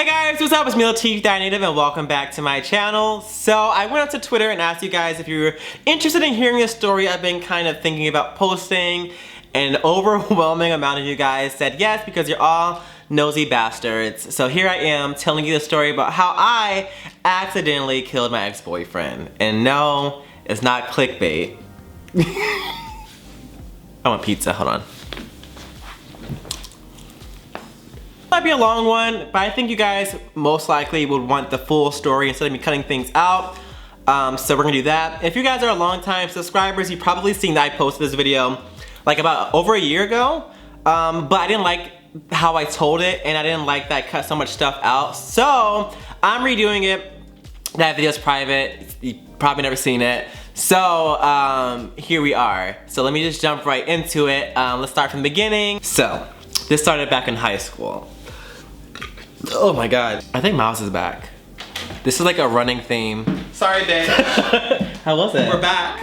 Hey guys, what's up? It's me, Lateef Thynative, and welcome back to my channel. So I went up to Twitter and asked you guys if you were interested in hearing this story I've been kind of thinking about posting, and an overwhelming amount of you guys said yes because you're all nosy bastards. So here I am telling you the story about how I accidentally killed my ex-boyfriend. And no, it's not clickbait. I want pizza, hold on. Might be a long one, but I think you guys most likely would want the full story instead of me cutting things out. So we're gonna do that. If you guys are long-time subscribers, you've probably seen that I posted this video like about over a year ago, but I didn't like how I told it, and I didn't like that I cut so much stuff out. So I'm redoing it. That video's private. You've probably never seen it. So here we are. So let me just jump right into it. Let's start from the beginning. So this started back in high school. Oh my god. I think Mouse is back. This is like a running theme. Sorry, Dave. How was it? We're back.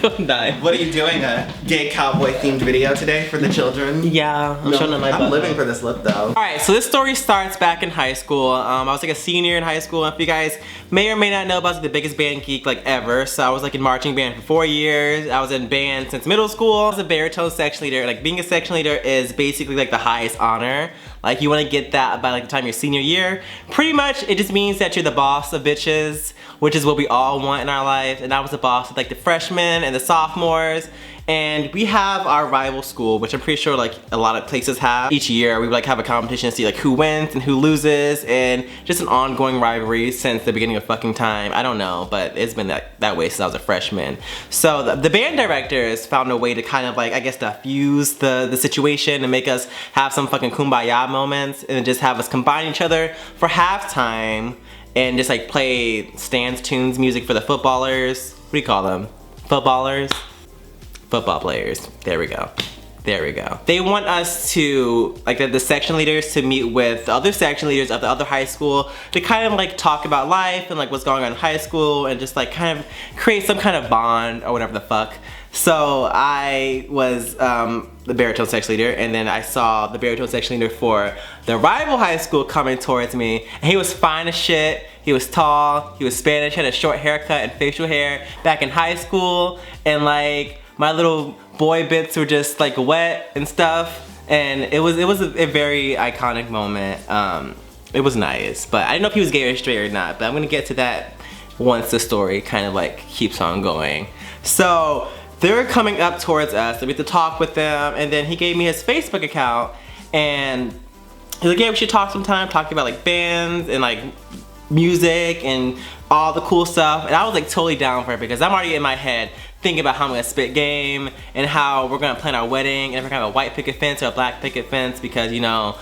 Die. What are you doing? A gay cowboy themed video today for the children? Yeah, I'm showing them my butt. I'm living for this lip though. Alright, so this story starts back in high school. I was like a senior in high school. If you guys may or may not know about, I was like the biggest band geek like ever. So I was like in marching band for 4 years. I was in band since middle school. I was a baritone section leader. Like being a section leader is basically like the highest honor. Like you want to get that by like the time your senior year. Pretty much it just means that you're the boss of bitches, which is what we all want in our life. And I was the boss of like the freshmen and the sophomores. And we have our rival school, which I'm pretty sure like a lot of places have. Each year we would like have a competition to see like who wins and who loses, and just an ongoing rivalry since the beginning of fucking time. I don't know, but it's been that way since I was a freshman. So the band directors found a way to kind of like, I guess, diffuse the situation and make us have some fucking kumbaya moments, and just have us combine each other for halftime and just like play Stan's Tunes music for the footballers. What do you call them? Footballers? Football players. There we go. There we go. They want us to, like the section leaders, to meet with the other section leaders of the other high school to kind of like talk about life and like what's going on in high school, and just like kind of create some kind of bond or whatever the fuck. So I was the baritone section leader, and then I saw the baritone section leader for the rival high school coming towards me, and he was fine as shit. He was tall, he was Spanish, had a short haircut and facial hair back in high school, and like my little boy bits were just like wet and stuff, and it was a very iconic moment. It was nice, but I didn't know if he was gay or straight or not, but I'm gonna get to that once the story kind of like keeps on going. So they were coming up towards us, and we had to talk with them, and then he gave me his Facebook account, and he was like, yeah, we should talk sometime, talking about like bands and like music and all the cool stuff. And I was like totally down for it because I'm already in my head thinking about how I'm gonna spit game and how we're gonna plan our wedding, and if we're gonna have a white picket fence or a black picket fence, because you know,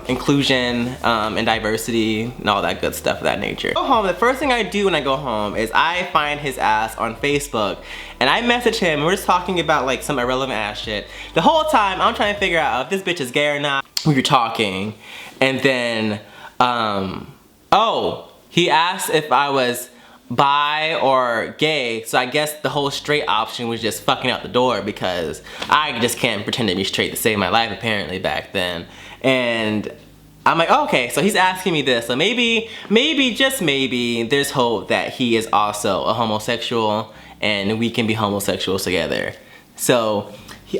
inclusion and diversity and all that good stuff of that nature. Go home, the first thing I do when I go home is I find his ass on Facebook, and I message him, and we're just talking about like some irrelevant ass shit. The whole time I'm trying to figure out if this bitch is gay or not. We were talking, and then oh, he asked if I was bi or gay, so I guess the whole straight option was just fucking out the door, because I just can't pretend to be straight to save my life apparently back then. And I'm like, oh, okay, so he's asking me this, so maybe, just maybe, there's hope that he is also a homosexual and we can be homosexuals together. So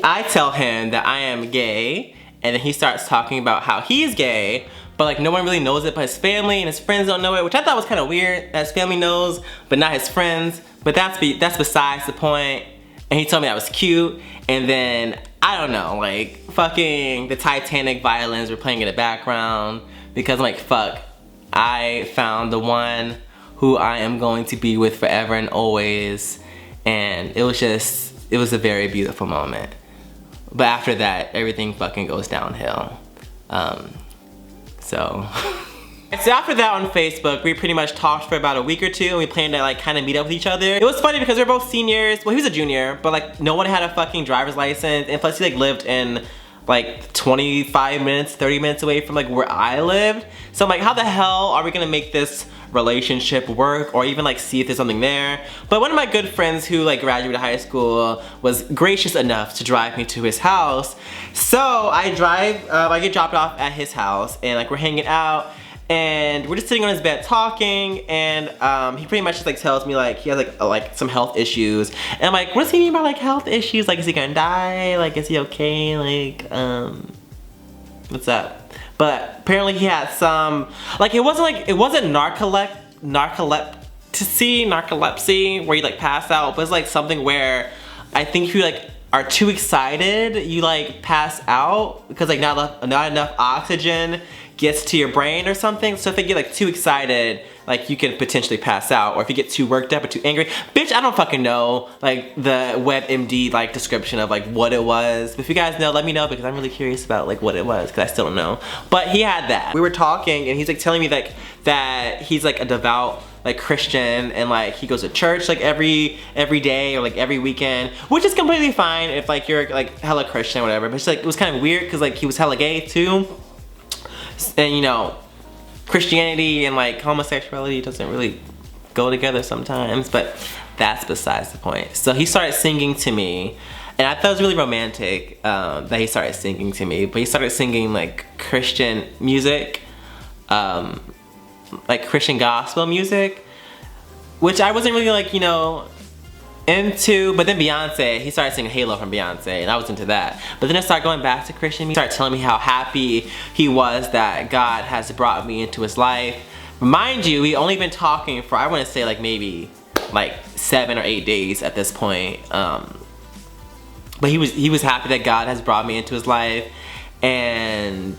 I tell him that I am gay, and then he starts talking about how he's gay, but like no one really knows it but his family, and his friends don't know it, which I thought was kind of weird that his family knows but not his friends, but that's besides the point. And he told me I was cute, and then I don't know, like fucking the Titanic violins were playing in the background, because I'm like, fuck, I found the one who I am going to be with forever and always. And it was a very beautiful moment. But after that, everything fucking goes downhill. So after that on Facebook, we pretty much talked for about a week or two, and we planned to like kind of meet up with each other. It was funny because we were both seniors. Well, he was a junior, but like no one had a fucking driver's license, and plus he like lived in like 25 minutes, 30 minutes away from like where I lived. So I'm like, how the hell are we gonna make this relationship work, or even like see if there's something there? But one of my good friends who like graduated high school was gracious enough to drive me to his house. So I get dropped off at his house, and like we're hanging out, and we're just sitting on his bed talking, and he pretty much just like tells me like he has like some health issues, and I'm like, what does he mean by like health issues? Like, is he gonna die? Like, is he okay? Like, what's up? But apparently he had some, like, it wasn't narcolepsy where you like pass out, but it's like something where I think if you like are too excited, you like pass out because like not enough oxygen gets to your brain or something. So if you get like too excited, like you can potentially pass out, or if you get too worked up or too angry. Bitch, I don't fucking know like the WebMD like description of like what it was. If you guys know, let me know, because I'm really curious about like what it was, because I still don't know. But he had that. We were talking, and he's like telling me like that he's like a devout like Christian, and like he goes to church like every day or like every weekend, which is completely fine if like you're like hella Christian or whatever. But it's like, it was kind of weird because like he was hella gay too, and you know, Christianity and like homosexuality doesn't really go together sometimes, but that's besides the point. So he started singing to me, and I thought it was really romantic that he started singing to me, but he started singing like Christian music, like Christian gospel music, which I wasn't really like, you know, into. But then Beyonce, he started singing Halo from Beyonce, and I was into that. But then I started going back to Christian music. He started telling me how happy he was that God has brought me into his life. Mind you, we only been talking for, I want to say like maybe like 7 or 8 days at this point. But he was happy that God has brought me into his life. And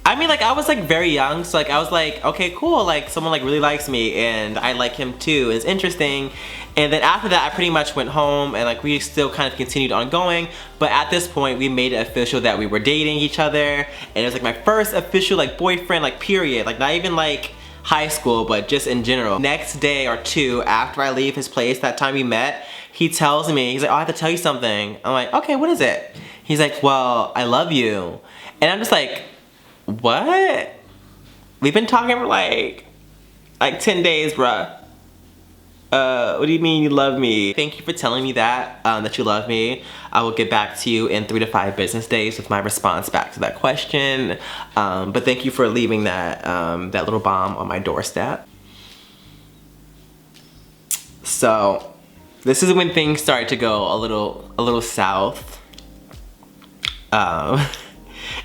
I mean, like, I was like very young, so like I was like, okay, cool, like someone like really likes me and I like him too. It's interesting. And then after that, I pretty much went home, and like we still kind of continued on going. But at this point, we made it official that we were dating each other, and it was like my first official like boyfriend, like period, like not even like high school, but just in general. Next day or two after I leave his place, that time we met, he tells me, he's like, oh, I have to tell you something. I'm like, okay, what is it? He's like, well, I love you. And I'm just like, what? We've been talking for like 10 days, bruh. What do you mean you love me? Thank you for telling me that, that you love me. I will get back to you in 3 to 5 business days with my response back to that question. But thank you for leaving that, that little bomb on my doorstep. So, this is when things start to go a little south.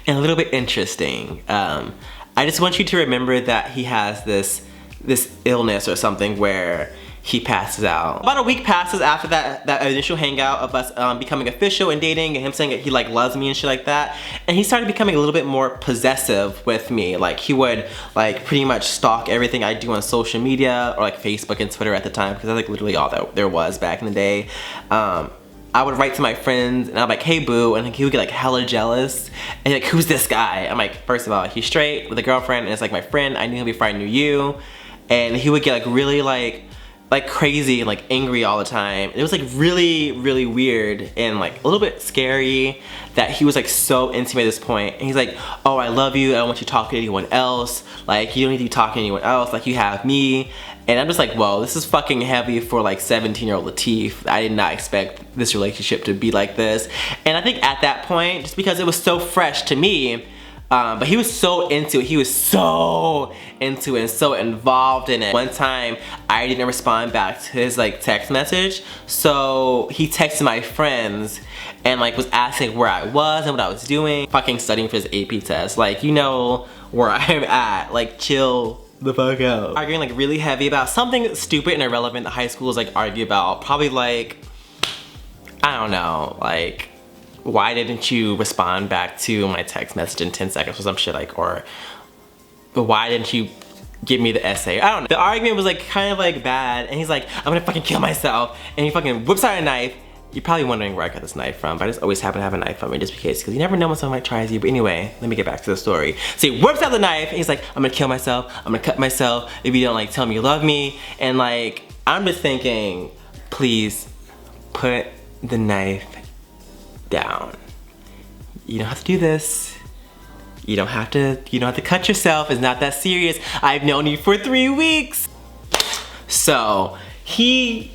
And a little bit interesting. I just want you to remember that he has this illness or something where he passes out. About a week passes after that initial hangout of us becoming official and dating, and him saying that he like loves me and shit like that. And he started becoming a little bit more possessive with me. Like he would like pretty much stalk everything I do on social media, or like Facebook and Twitter at the time, because that's like literally all that there was back in the day. I would write to my friends and I'm like, hey boo, and he would get like hella jealous and like, who's this guy? I'm like, first of all, he's straight with a girlfriend and it's like my friend. I knew him before I knew you. And he would get like really like crazy and like angry all the time. It was like really, really weird and like a little bit scary that he was like so into me at this point. And he's like, oh, I love you. I don't want you to talk to anyone else. Like you don't need to be talking to anyone else. Like you have me. And I'm just like, whoa, this is fucking heavy for like 17-year-old Lateef. I did not expect this relationship to be like this. And I think at that point, just because it was so fresh to me, but he was so into it. He was so into it and so involved in it. One time, I didn't respond back to his like text message. So he texted my friends and like was asking where I was and what I was doing. Fucking studying for his AP test. Like, you know where I'm at. Like, chill the fuck out. Arguing like really heavy about something stupid and irrelevant that high schoolers like argue about. Probably like, I don't know, like, why didn't you respond back to my text message in 10 seconds or some shit like, or why didn't you give me the essay? I don't know. The argument was like kind of like bad, and he's like, I'm gonna fucking kill myself, and he fucking whips out a knife. You're probably wondering where I got this knife from, but I just always happen to have a knife on me just in case, because you never know when someone might try you. But anyway, let me get back to the story. So he whips out the knife, and he's like, I'm gonna kill myself, I'm gonna cut myself if you don't like tell me you love me. And like, I'm just thinking, please put the knife down. you don't have to do this. You don't have to cut yourself. It's not that serious. I've known you for 3 weeks. So he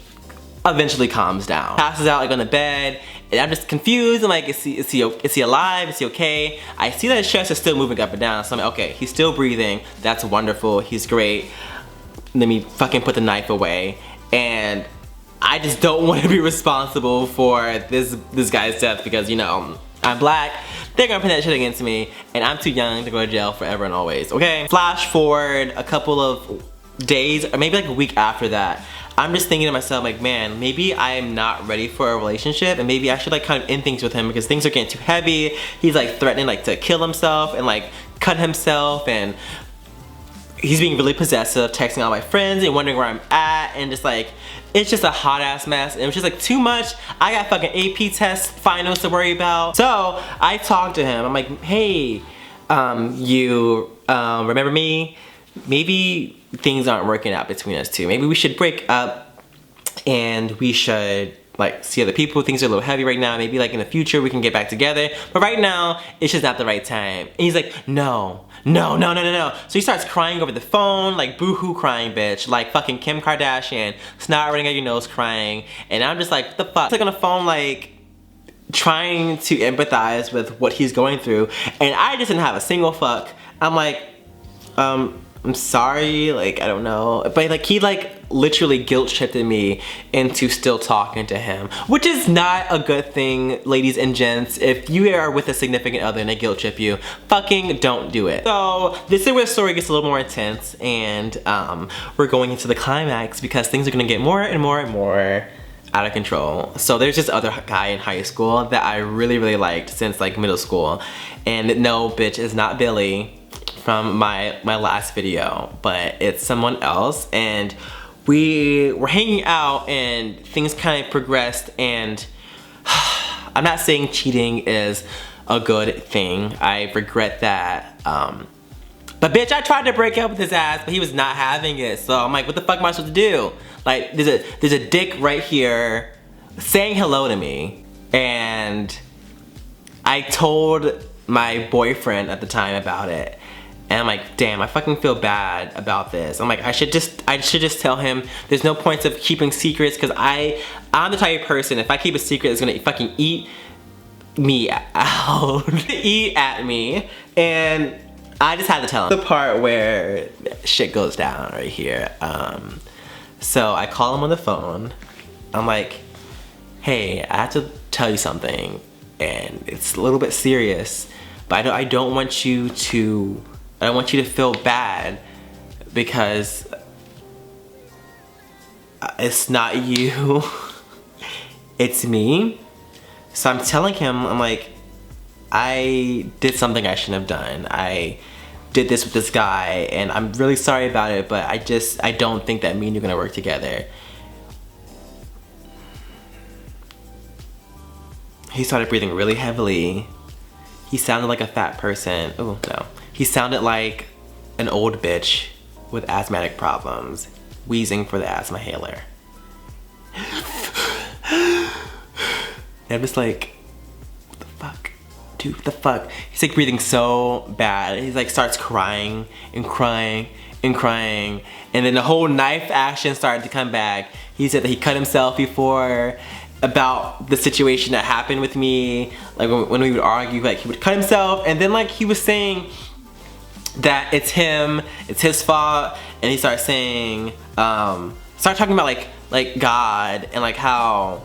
eventually calms down, passes out like on the bed, and I'm just confused. I'm like, is he alive? Is he okay? I see that his chest is still moving up and down. So I'm like, okay, he's still breathing. That's wonderful. He's great. Let me fucking put the knife away. And I just don't want to be responsible for this guy's death because, you know, I'm black. They're gonna put that shit against me, and I'm too young to go to jail forever and always, okay? Flash forward a couple of days, or maybe like a week after that, I'm just thinking to myself, like, man, maybe I'm not ready for a relationship, and maybe I should like kind of end things with him because things are getting too heavy. He's like threatening like to kill himself and like cut himself, and he's being really possessive, texting all my friends and wondering where I'm at, and just like, it's just a hot ass mess. And it was just like too much. I got fucking AP test finals to worry about. So I talked to him. I'm like, hey, you remember me? Maybe things aren't working out between us two. Maybe we should break up and we should like see other people. Things are a little heavy right now. Maybe like in the future we can get back together. But right now, it's just not the right time. And he's like, no. So he starts crying over the phone, like boo-hoo crying, bitch. Like fucking Kim Kardashian, snot running out your nose crying. And I'm just like, what the fuck? He's like on the phone like trying to empathize with what he's going through. And I just didn't have a single fuck. I'm like, I'm sorry, like, I don't know. But like, he like literally guilt shifted me into still talking to him, which is not a good thing, ladies and gents. If you are with a significant other and they guilt trip you, fucking don't do it. So this is where the story gets a little more intense, and we're going into the climax because things are gonna get more and more and more out of control. So there's this other guy in high school that I really liked since like middle school, and no, bitch, it's not Billy from my last video, but it's someone else, and we were hanging out and things kind of progressed, and I'm not saying cheating is a good thing. I regret that. But bitch, I tried to break up with his ass, but he was not having it. So I'm like, what the fuck am I supposed to do? Like, there's a dick right here saying hello to me, and I told my boyfriend at the time about it. And I'm like, damn, I fucking feel bad about this. I'm like, I should just tell him. There's no points of keeping secrets, because I'm the type of person, if I keep a secret, it's gonna fucking eat me out. Eat at me. And I just had to tell him. The part where shit goes down right here. So I call him on the phone. I'm like, hey, I have to tell you something, and it's a little bit serious, but I don't want you to feel bad, because it's not you, it's me. So I'm telling him, I'm like, I did something I shouldn't have done. I did this with this guy, and I'm really sorry about it, but I don't think that me and you're gonna work together. He started breathing really heavily. He sounded like a fat person. Oh, no. He sounded like an old bitch with asthmatic problems, wheezing for the asthma inhaler. And I'm just like, what the fuck? Dude, what the fuck? He's like breathing so bad. He's like starts crying and crying and crying. And then the whole knife action started to come back. He said that he cut himself before, about the situation that happened with me. Like when we would argue, like he would cut himself, and then like he was saying that it's him, it's his fault, and he started saying, start talking about like God, and like how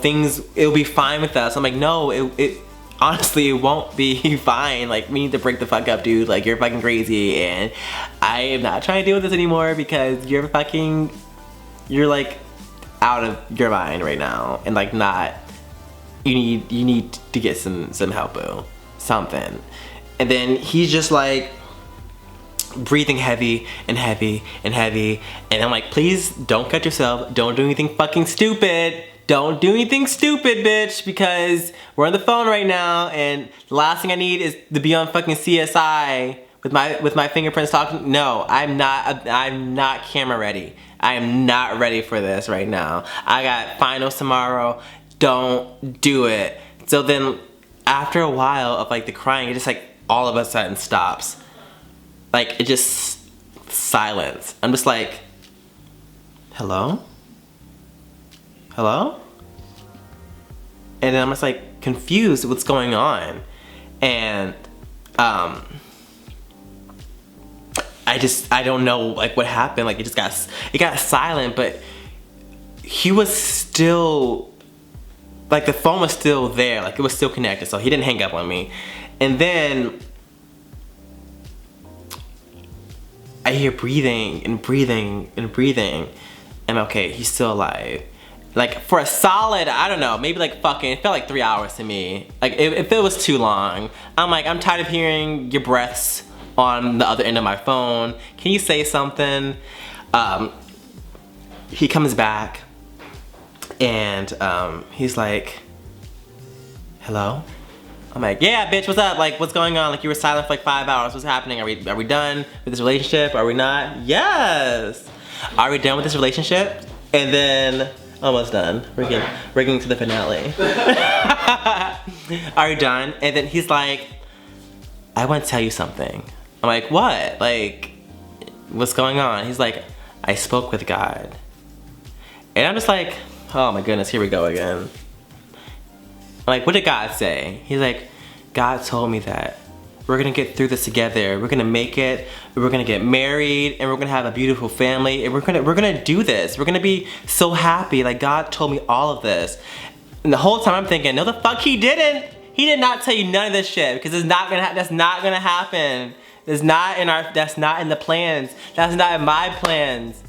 things, it'll be fine with us. I'm like, no, it honestly, it won't be fine. Like, we need to break the fuck up, dude. Like, you're fucking crazy, and I am not trying to deal with this anymore because you're like out of your mind right now, and like not, you need to get some help, boo, something. And then he's just like breathing heavy and heavy and heavy, and I'm like, please don't cut yourself, don't do anything fucking stupid, don't do anything stupid, bitch, because we're on the phone right now, and the last thing I need is to be on fucking CSI with my fingerprints talking. No, I'm not camera ready. I am not ready for this right now. I got finals tomorrow. Don't do it. So then after a while of like the crying, it just like all of a sudden stops. Like it just silence. I'm just like, hello? Hello? And then I'm just like confused what's going on. And I don't know like what happened. Like it got silent, but he was still, like the phone was still there, like it was still connected, so he didn't hang up on me. And then I hear breathing and breathing and breathing. And okay, he's still alive. Like for a solid, I don't know, maybe like fucking, it felt like 3 hours to me. Like if it was too long, I'm like, I'm tired of hearing your breaths on the other end of my phone. Can you say something? He comes back and he's like, hello? I'm like, yeah, bitch, what's up? Like, what's going on? Like, you were silent for like 5 hours. What's happening? Are we done with this relationship? Are we not? Yes. Are we done with this relationship? And then, almost done. We're getting to the finale. Are we done? And then he's like, I want to tell you something. I'm like, what? Like, what's going on? He's like, I spoke with God. And I'm just like, oh my goodness, here we go again. I'm like, what did God say? He's like, God told me that we're gonna get through this together. We're gonna make it. We're gonna get married, and we're gonna have a beautiful family, and we're gonna do this. We're gonna be so happy. Like God told me all of this. And the whole time I'm thinking, no, the fuck he didn't. He did not tell you none of this shit because it's not gonna. That's not gonna happen. It's not in our. That's not in the plans. That's not in my plans.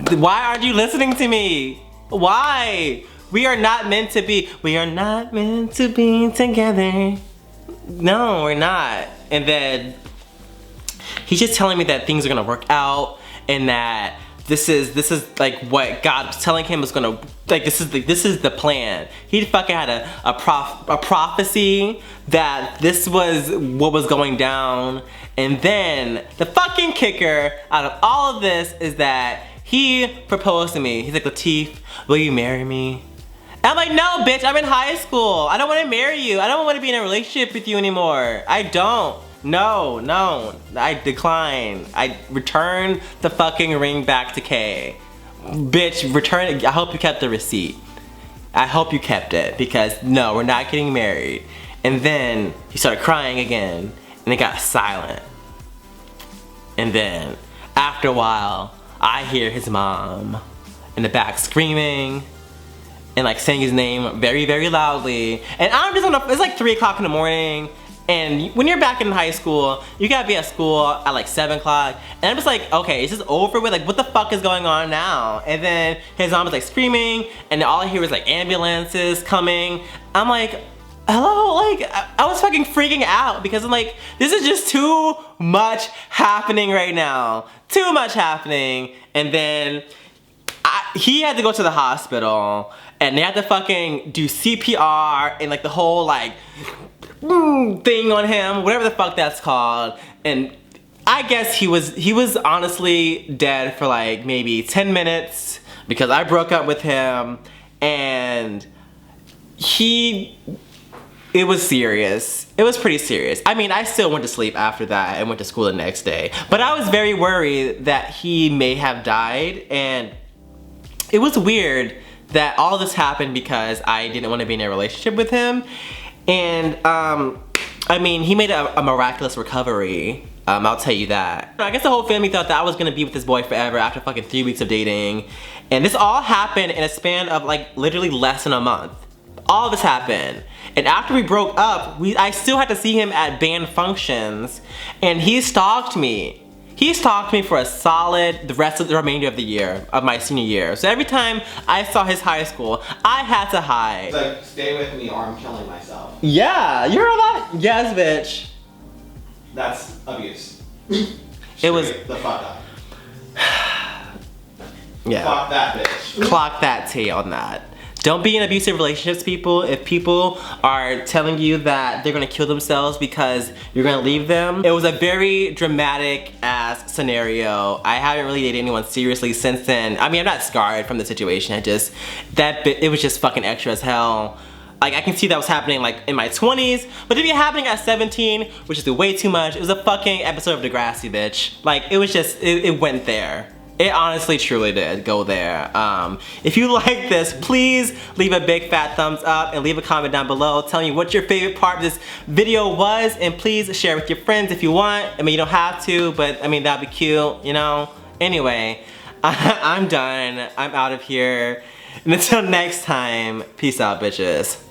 Why aren't you listening to me? Why? We are not meant to be. We are not meant to be together. No, we're not. And then he's just telling me that things are gonna work out, and that this is like what God's telling him is gonna, like this is the plan. He fucking had a prophecy that this was what was going down. And then the fucking kicker out of all of this is that he proposed to me. He's like, Lateef, will you marry me? And I'm like, no, bitch, I'm in high school. I don't want to marry you. I don't want to be in a relationship with you anymore. I don't. No, I decline. I return the fucking ring back to Kay. Bitch, return it. I hope you kept the receipt. I hope you kept it, because no, we're not getting married. And then he started crying again, and it got silent. And then after a while, I hear his mom in the back screaming and like saying his name very, very loudly. And I'm just on the, it's like 3 o'clock in the morning. And when you're back in high school, you gotta be at school at like 7 o'clock. And I'm just like, okay, it's just over with. Like, what the fuck is going on now? And then his mom is like screaming, and all I hear is like ambulances coming. I'm like, hello? Like, I was fucking freaking out because I'm like, this is just too much happening right now. Too much happening. And then he had to go to the hospital, and they had to fucking do CPR and like the whole like thing on him, whatever the fuck that's called. And I guess he was honestly dead for like maybe 10 minutes because I broke up with him, and it was serious. It was pretty serious. I mean, I still went to sleep after that and went to school the next day, but I was very worried that he may have died. And it was weird that all this happened because I didn't want to be in a relationship with him. And I mean, he made a miraculous recovery. I'll tell you that. I guess the whole family thought that I was gonna be with this boy forever after fucking 3 weeks of dating. And this all happened in a span of like literally less than a month. All this happened. And after we broke up, I still had to see him at band functions, and he stalked me. He stalked me for a solid, the remainder of the year, of my senior year. So every time I saw his high school, I had to hide. It's like, stay with me or I'm killing myself. Yeah, you're a lot, yes, bitch. That's abuse. It was the fuck up. Yeah. Fuck that bitch. Clock that T on that. Don't be in abusive relationships, people. If people are telling you that they're gonna kill themselves because you're gonna leave them. It was a very dramatic ass scenario. I haven't really dated anyone seriously since then. I mean, I'm not scarred from the situation. It was just fucking extra as hell. Like, I can see that was happening like in my 20s, but to be happening at 17, which is way too much, it was a fucking episode of Degrassi, bitch. Like, it was just, it went there. It honestly truly did go there. If you like this, please leave a big fat thumbs up and leave a comment down below telling me what your favorite part of this video was, and please share with your friends if you want. I mean, you don't have to, but I mean, that'd be cute, you know? Anyway, I'm done. I'm out of here. And until next time, peace out, bitches.